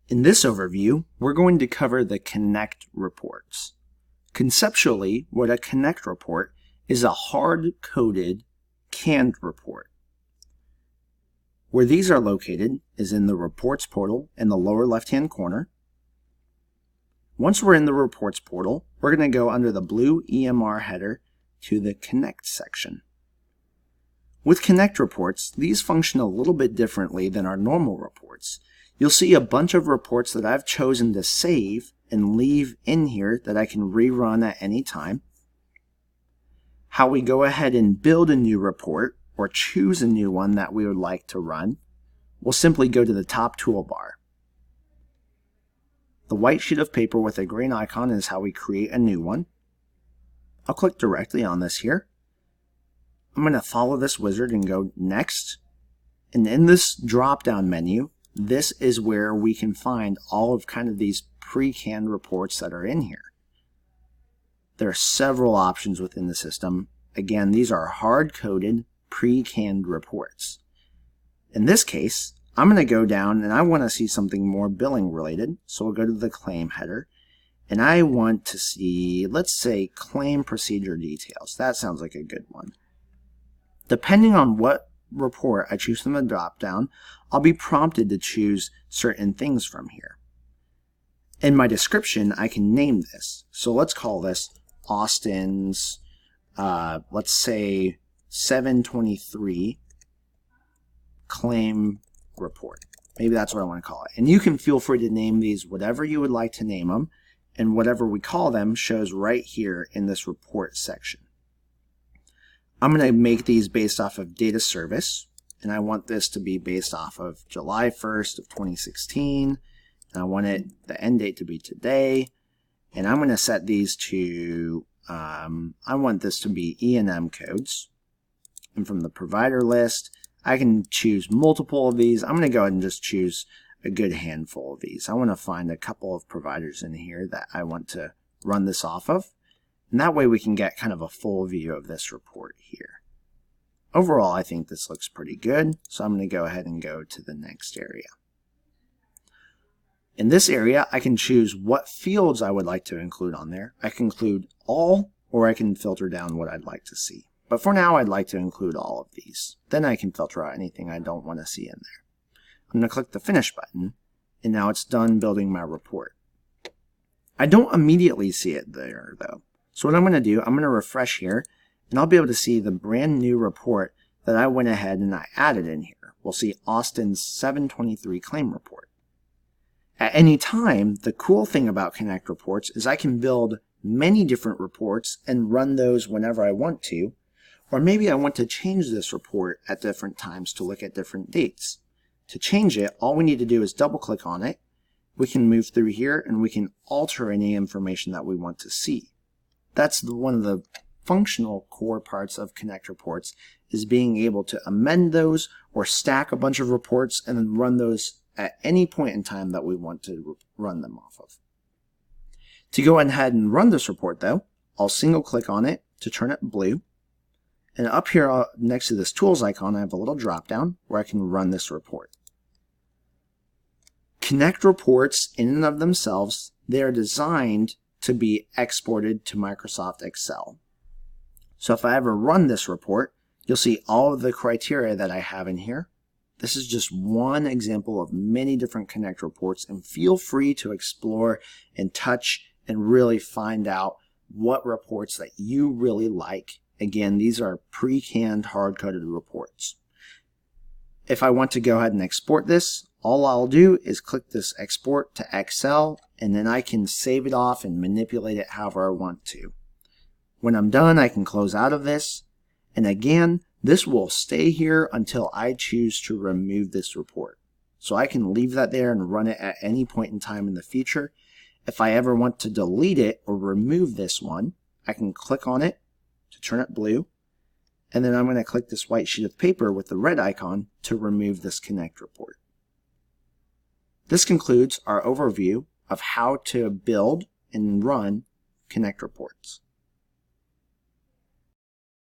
In this overview, we're going to cover the Connect reports. Conceptually, what a Connect report is a hard-coded canned report. Where these are located is in the Reports portal in the lower left-hand corner. Once we're in the Reports portal, we're going to go under the blue EMR header to the Connect section. With Connect reports, these function a little bit differently than our normal reports. You'll see a bunch of reports that I've chosen to save and leave in here that I can rerun at any time. How we go ahead and build a new report or choose a new one that we would like to run, we'll simply go to the top toolbar. The white sheet of paper with a green icon is how we create a new one. I'll click directly on this here. I'm going to follow this wizard and go Next. And in this drop-down menu, this is where we can find all of these pre-canned reports that are in here. There are several options within the system. Again, these are hard-coded, pre-canned reports. In this case, I'm going to go down and I want to see something more billing related. So we'll go to the claim header. And I want to see, let's say, claim procedure details. That sounds like a good one. Depending on what report I choose from the drop-down, I'll be prompted to choose certain things from here. In my description, I can name this. So let's call this Austin's, let's say, 723 claim report. Maybe that's what I want to call it. And you can feel free to name these whatever you would like to name them, and whatever we call them shows right here in this report section. I'm going to make these based off of data service, and I want this to be based off of July 1st of 2016, and I want the end date to be today, and I'm going to set these to, I want this to be E&M codes, and from the provider list, I can choose multiple of these. I'm going to go ahead and just choose a good handful of these. I want to find a couple of providers in here that I want to run this off of. And that way we can get kind of a full view of this report here. Overall, I think this looks pretty good. So I'm going to go ahead and go to the next area. In this area, I can choose what fields I would like to include on there. I can include all, or I can filter down what I'd like to see. But for now, I'd like to include all of these. Then I can filter out anything I don't want to see in there. I'm going to click the Finish button, and now it's done building my report. I don't immediately see it there, though. So what I'm going to do, I'm going to refresh here, and I'll be able to see the brand new report that I went ahead and I added in here. We'll see Austin's 723 claim report. At any time, the cool thing about Connect reports is I can build many different reports and run those whenever I want to, or maybe I want to change this report at different times to look at different dates. To change it, all we need to do is double click on it. We can move through here and we can alter any information that we want to see. That's one of the functional core parts of Connect reports, is being able to amend those or stack a bunch of reports and then run those at any point in time that we want to run them off of. To go ahead and run this report though, I'll single click on it to turn it blue. And up here next to this tools icon, I have a little drop down where I can run this report. Connect reports in and of themselves, they are designed to be exported to Microsoft Excel. So if I ever run this report, you'll see all of the criteria that I have in here. This is just one example of many different Connect reports, and feel free to explore and touch and really find out what reports that you really like. Again, these are pre-canned, hard-coded reports. If I want to go ahead and export this, all I'll do is click this Export to Excel, and then I can save it off and manipulate it however I want to. When I'm done, I can close out of this, and again, this will stay here until I choose to remove this report. So I can leave that there and run it at any point in time in the future. If I ever want to delete it or remove this one, I can click on it to turn it blue, and then I'm going to click this white sheet of paper with the red icon to remove this Connect report. This concludes our overview of how to build and run Connect reports.